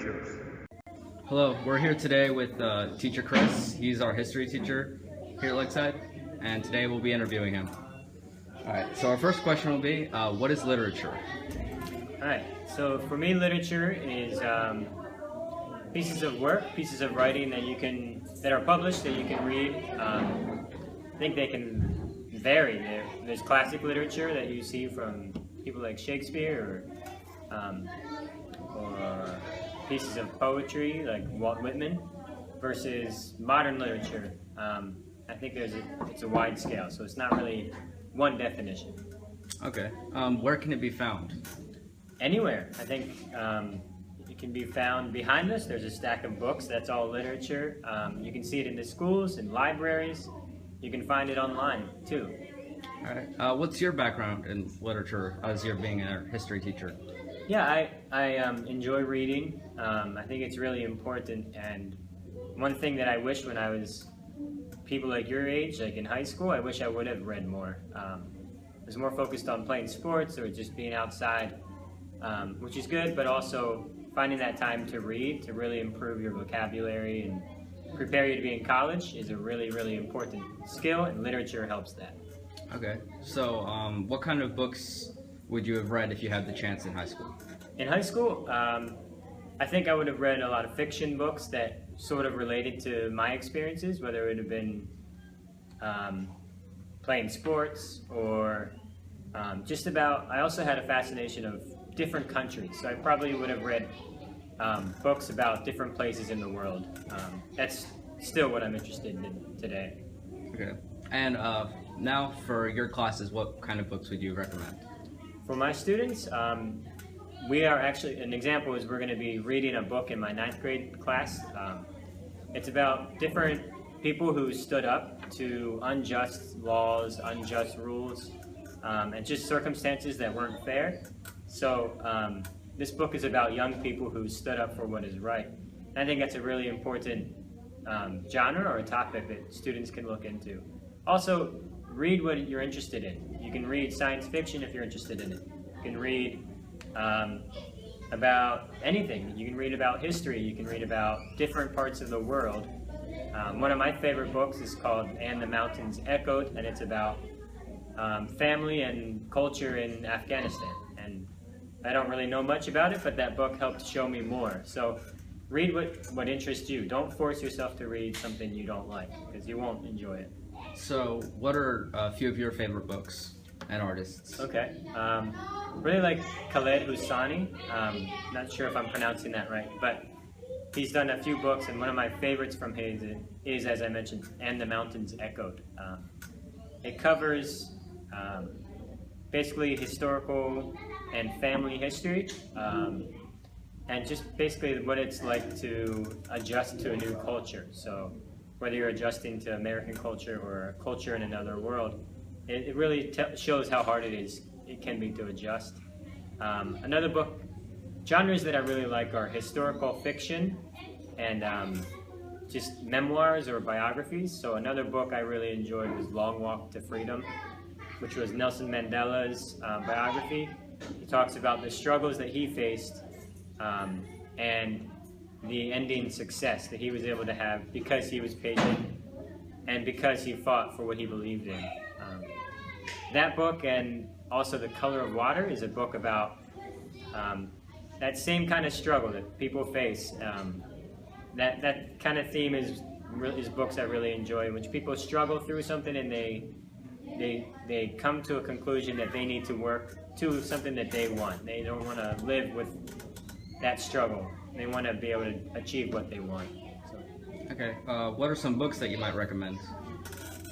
literatures. Hello, we're here today with teacher Chris. He's our history teacher here at Lakeside, and today we'll be interviewing him. Alright, so our first question will be, what is literature? Alright, so for me literature is pieces of work, pieces of writing that are published that you can read. I think they can vary. There's classic literature that you see from people like Shakespeare or pieces of poetry like Walt Whitman versus modern literature. I think it's a wide scale, so it's not really one definition. Okay, where can it be found? Anywhere. I think it can be found behind us. There's a stack of books. That's all literature. You can see it in the schools and libraries. You can find it online too. Alright, what's your background in literature as you're being a history teacher? Yeah, I enjoy reading. I think it's really important, and one thing that I wish when I was people like your age, like in high school, I wish I would have read more. I was more focused on playing sports or just being outside, which is good, but also finding that time to read to really improve your vocabulary and prepare you to be in college is a really, really important skill, and literature helps that. Okay, so what kind of books would you have read if you had the chance in high school? In high school, I think I would have read a lot of fiction books that sort of related to my experiences, whether it would have been playing sports or just about, I also had a fascination of different countries, so I probably would have read books about different places in the world. That's still what I'm interested in today. Okay, and now for your classes, what kind of books would you recommend? For my students, we are actually, an example is we're going to be reading a book in my 9th grade class. It's about different people who stood up to unjust laws, unjust rules, and just circumstances that weren't fair. So this book is about young people who stood up for what is right. And I think that's a really important genre or a topic that students can look into. Also, read what you're interested in. You can read science fiction if you're interested in it. You can read about anything. You can read about history. You can read about different parts of the world. One of my favorite books is called And the Mountains Echoed, and it's about family and culture in Afghanistan. And I don't really know much about it, but that book helped show me more. So read what interests you. Don't force yourself to read something you don't like, because you won't enjoy it. So what are a few of your favorite books and artists? Okay. Really like Khaled Hosseini. Not sure if I'm pronouncing that right, but he's done a few books, and one of my favorites from his is, as I mentioned, And the Mountains Echoed. It covers basically historical and family history, and just basically what it's like to adjust to a new culture. So whether you're adjusting to American culture or a culture in another world, it really shows how hard it can be to adjust. Another book, genres that I really like are historical fiction and just memoirs or biographies. So another book I really enjoyed was Long Walk to Freedom, which was Nelson Mandela's biography. He talks about the struggles that he faced and the ending success that he was able to have because he was patient and because he fought for what he believed in. That book, and also The Color of Water, is a book about that same kind of struggle that people face. That kind of theme is books I really enjoy, which people struggle through something and they come to a conclusion that they need to work to something that they want. They don't want to live with that struggle. They want to be able to achieve what they want. So. Okay, what are some books that you might recommend?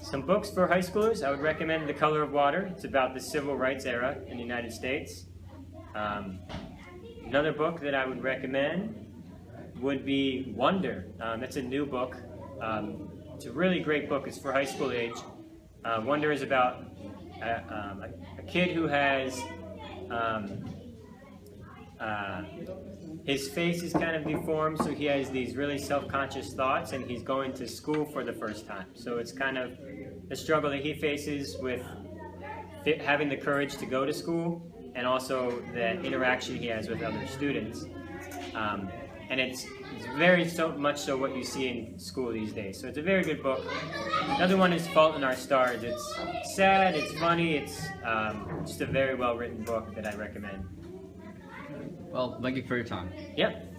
Some books for high schoolers, I would recommend The Color of Water. It's about the civil rights era in the United States. Another book that I would recommend would be Wonder. It's a new book. It's a really great book. It's for high school age. Wonder is about a kid who has his face is kind of deformed, so he has these really self-conscious thoughts, and he's going to school for the first time. So it's kind of the struggle that he faces with having the courage to go to school, and also the interaction he has with other students. and it's very much so what you see in school these days. So it's a very good book. Another one is Fault in Our Stars. It's sad, it's funny, it's just a very well written book that I recommend. Well, thank you for your time. Yep.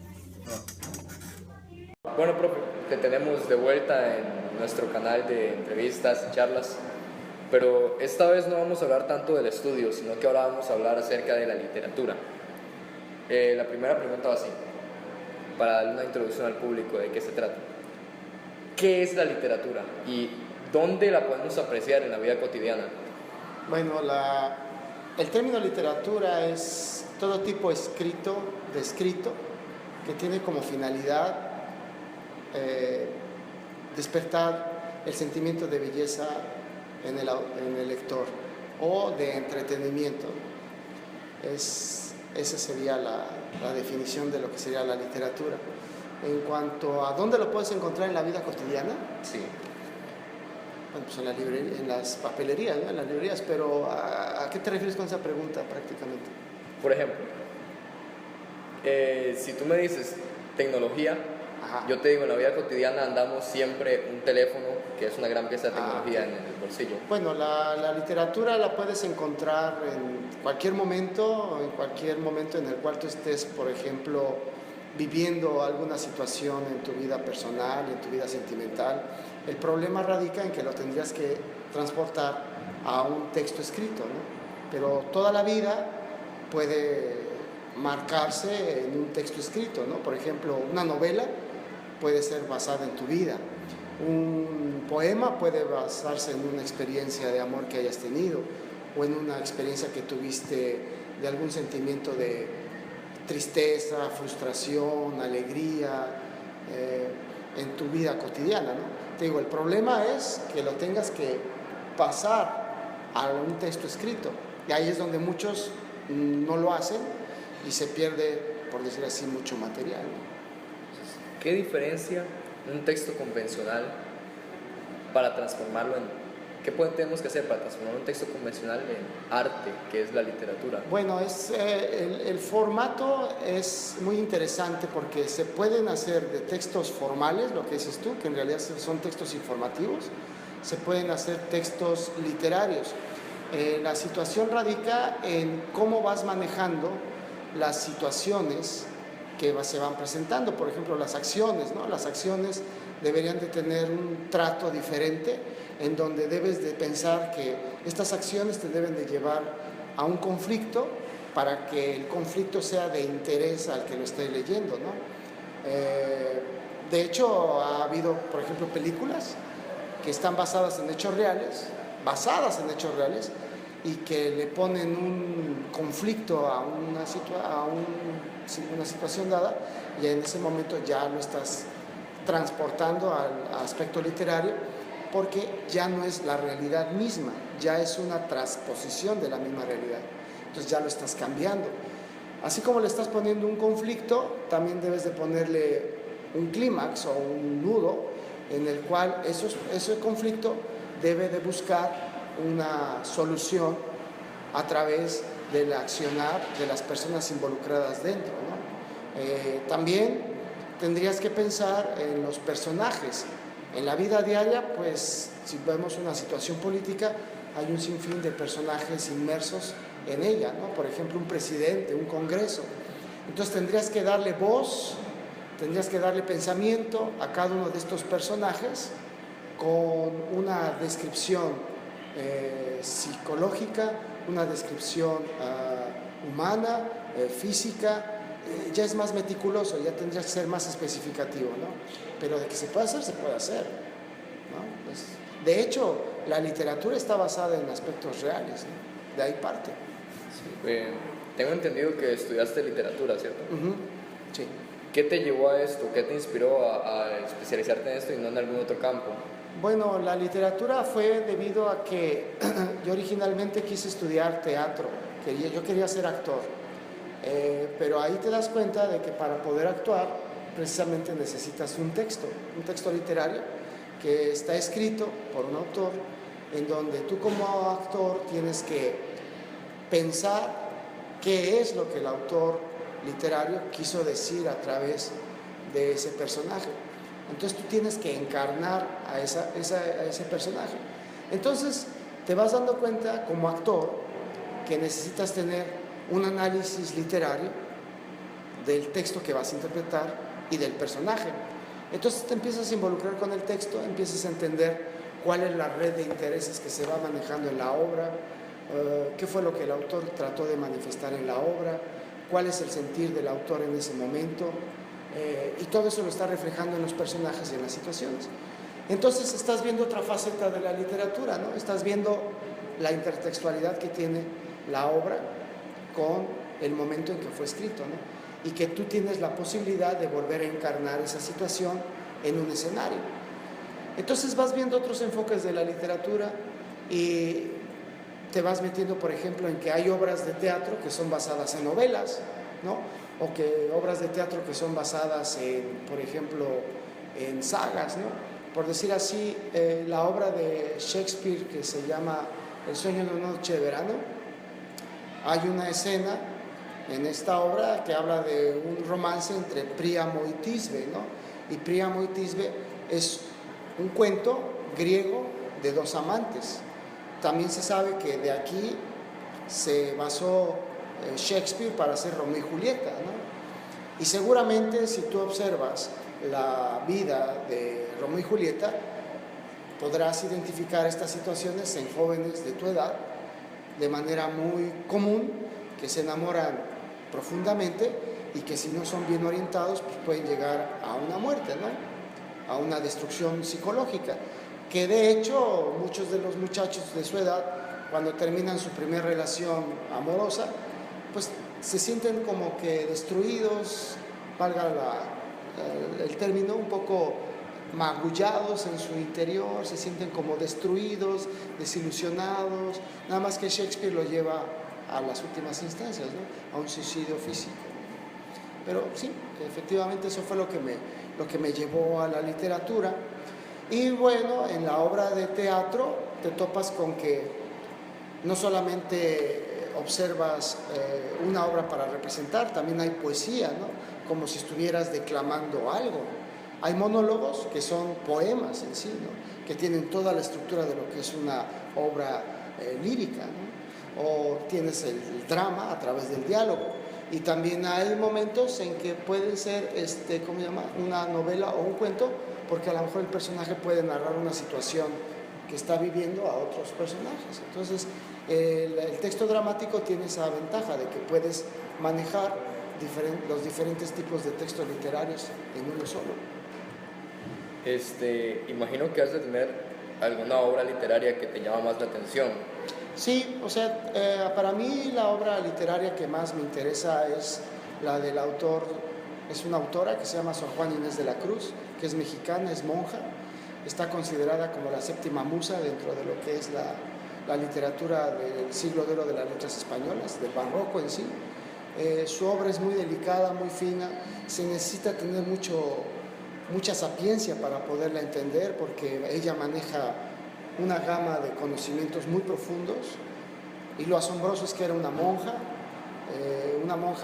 Bueno, profe, te tenemos de vuelta en nuestro canal de entrevistas y charlas, pero esta vez no vamos a hablar tanto del estudio, sino que ahora vamos a hablar acerca de la literatura. La primera pregunta va así, para darle una introducción al público de qué se trata. ¿Qué es la literatura y dónde la podemos apreciar en la vida cotidiana? Bueno, el término literatura es todo tipo escrito, descrito, que tiene como finalidad despertar el sentimiento de belleza en el lector o de entretenimiento. Esa sería la definición de lo que sería la literatura. En cuanto a dónde lo puedes encontrar en la vida cotidiana, Sí. bueno, pues en la librería, en las papelerías, ¿no? En las librerías, pero ¿a qué te refieres con esa pregunta prácticamente? Por ejemplo, si tú me dices tecnología, Ajá. yo te digo, en la vida cotidiana andamos siempre un teléfono, que es una gran pieza de tecnología ok. en el bolsillo. Bueno, la literatura la puedes encontrar en cualquier momento en el cual tú estés, por ejemplo, viviendo alguna situación en tu vida personal, en tu vida sentimental. El problema radica en que lo tendrías que transportar a un texto escrito, ¿no? Pero toda la vida puede marcarse en un texto escrito, ¿no? Por ejemplo, una novela puede ser basada en tu vida. Un poema puede basarse en una experiencia de amor que hayas tenido o en una experiencia que tuviste de algún sentimiento de tristeza, frustración, alegría en tu vida cotidiana, ¿no? Te digo, el problema es que lo tengas que pasar a un texto escrito y ahí es donde muchos no lo hacen y se pierde, por decir así, mucho material, ¿no? ¿Qué diferencia un texto convencional para transformarlo en... ¿Qué tenemos que hacer para transformar un texto convencional en arte, que es la literatura? Bueno, el formato es muy interesante porque se pueden hacer de textos formales, lo que dices tú, que en realidad son textos informativos, se pueden hacer textos literarios. La situación radica en cómo vas manejando las situaciones que se van presentando, por ejemplo, las acciones, ¿no? Las acciones deberían de tener un trato diferente en donde debes de pensar que estas acciones te deben de llevar a un conflicto para que el conflicto sea de interés al que lo esté leyendo, ¿no? De hecho, ha habido, por ejemplo, películas que están basadas en hechos reales, y que le ponen un conflicto a una situación dada y en ese momento ya lo estás transportando al aspecto literario porque ya no es la realidad misma, ya es una transposición de la misma realidad, entonces ya lo estás cambiando. Así como le estás poniendo un conflicto, también debes de ponerle un clímax o un nudo en el cual ese conflicto debe de buscar una solución a través del accionar de las personas involucradas dentro, ¿no? También tendrías que pensar en los personajes. En la vida diaria, pues, si vemos una situación política, hay un sinfín de personajes inmersos en ella, ¿no? Por ejemplo, un presidente, un congreso. Entonces tendrías que darle voz, tendrías que darle pensamiento a cada uno de estos personajes con una descripción psicológica, una descripción humana, física. Ya es más meticuloso, ya tendrías que ser más especificativo, ¿no? Pero de que se puede hacer, se puede hacer, ¿no? Pues, de hecho, la literatura está basada en aspectos reales, ¿no? De ahí parte. Sí. Tengo entendido que estudiaste literatura, ¿cierto? Sí. ¿Qué te llevó a esto? ¿Qué te inspiró a especializarte en esto y no en algún otro campo? Bueno, la literatura fue debido a que yo originalmente quise estudiar teatro, yo quería ser actor, pero ahí te das cuenta de que para poder actuar precisamente necesitas un texto literario que está escrito por un autor, en donde tú como actor tienes que pensar qué es lo que el autor literario quiso decir a través de ese personaje. Entonces tú tienes que encarnar a ese personaje. Entonces te vas dando cuenta como actor que necesitas tener un análisis literario del texto que vas a interpretar y del personaje. Entonces te empiezas a involucrar con el texto, empiezas a entender cuál es la red de intereses que se va manejando en la obra, qué fue lo que el autor trató de manifestar en la obra, cuál es el sentir del autor en ese momento, y todo eso lo está reflejando en los personajes y en las situaciones. Entonces estás viendo otra faceta de la literatura, ¿no? Estás viendo la intertextualidad que tiene la obra con el momento en que fue escrito, ¿no? Y que tú tienes la posibilidad de volver a encarnar esa situación en un escenario. Entonces vas viendo otros enfoques de la literatura y te vas metiendo, por ejemplo, en que hay obras de teatro que son basadas en novelas, ¿no? O que obras de teatro que son basadas en, por ejemplo, en sagas, ¿no? Por decir así, la obra de Shakespeare que se llama El sueño de una noche de verano, hay una escena en esta obra que habla de un romance entre Príamo y Tisbe, ¿no? Y Príamo y Tisbe es un cuento griego de dos amantes. También se sabe que de aquí se basó Shakespeare para hacer Romeo y Julieta, ¿no? Y seguramente si tú observas la vida de Romeo y Julieta, podrás identificar estas situaciones en jóvenes de tu edad de manera muy común, que se enamoran profundamente y que si no son bien orientados, pues pueden llegar a una muerte, ¿no? A una destrucción psicológica, que de hecho muchos de los muchachos de su edad, cuando terminan su primera relación amorosa, pues se sienten como que destruidos, valga el término, un poco magullados en su interior, se sienten como destruidos, desilusionados, nada más que Shakespeare lo lleva a las últimas instancias, ¿no? A un suicidio físico. Pero sí, efectivamente eso fue lo que me llevó a la literatura. Y bueno, en la obra de teatro te topas con que no solamente observas una obra para representar, también hay poesía, ¿no? Como si estuvieras declamando algo. Hay monólogos que son poemas en sí, ¿no? Que tienen toda la estructura de lo que es una obra lírica, ¿no? O tienes el drama a través del diálogo. Y también hay momentos en que puede ser, ¿cómo se llama? Una novela o un cuento, porque a lo mejor el personaje puede narrar una situación que está viviendo a otros personajes. Entonces, el texto dramático tiene esa ventaja de que puedes manejar los diferentes tipos de textos literarios en uno solo. Imagino que has de tener alguna obra literaria que te llama más la atención. Sí, o sea, para mí la obra literaria que más me interesa es la del autor, es una autora que se llama Sor Juana Inés de la Cruz, que es mexicana, es monja, está considerada como la séptima musa dentro de lo que es la literatura del siglo de oro de las letras españolas, del barroco en sí. Su obra es muy delicada, muy fina, se necesita tener mucha sapiencia para poderla entender, porque ella maneja una gama de conocimientos muy profundos, y lo asombroso es que era una monja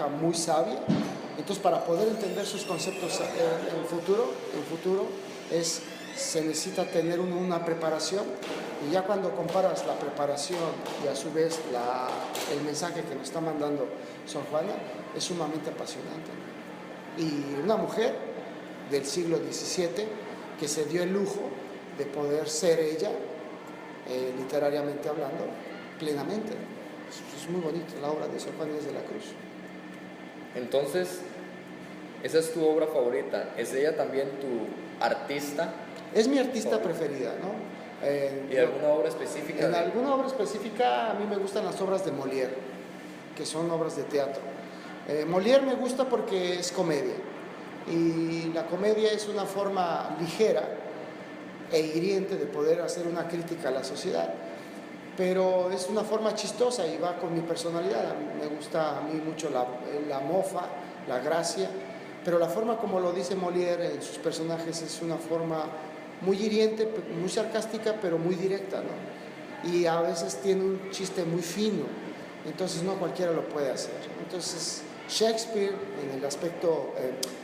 muy sabia. Entonces, para poder entender sus conceptos en futuro se necesita tener una preparación, y ya cuando comparas la preparación y a su vez el mensaje que nos está mandando Sor Juana, es sumamente apasionante. Y una mujer del siglo XVII que se dio el lujo de poder ser ella, literariamente hablando, plenamente. Es muy bonito la obra de Sor Juana Inés de la Cruz. Entonces, esa es tu obra favorita. ¿Es ella también tu artista? Es mi artista preferida, ¿no? ¿Y alguna obra específica? En alguna obra específica a mí me gustan las obras de Molière, que son obras de teatro. Molière me gusta porque es comedia, y la comedia es una forma ligera e hiriente de poder hacer una crítica a la sociedad, pero es una forma chistosa y va con mi personalidad. Me gusta a mí mucho la mofa, la gracia, pero la forma como lo dice Molière en sus personajes es una forma muy hiriente, muy sarcástica, pero muy directa, ¿no? Y a veces tiene un chiste muy fino, entonces no cualquiera lo puede hacer. Entonces Shakespeare en el aspecto,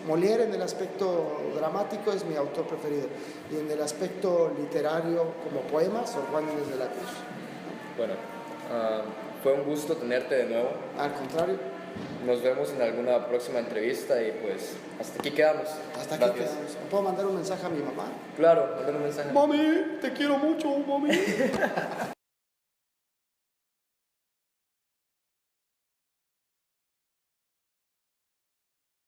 Molière en el aspecto dramático es mi autor preferido, y en el aspecto literario como poemas, Sor Juan Inés de la Cruz. Bueno, fue un gusto tenerte de nuevo. Al contrario, Nos vemos en alguna próxima entrevista y pues hasta aquí quedamos. hasta aquí Gracias. quedamos. ¿Puedo mandar un mensaje a mi mamá? Claro, mándale un mensaje. Mami, te quiero mucho, mami.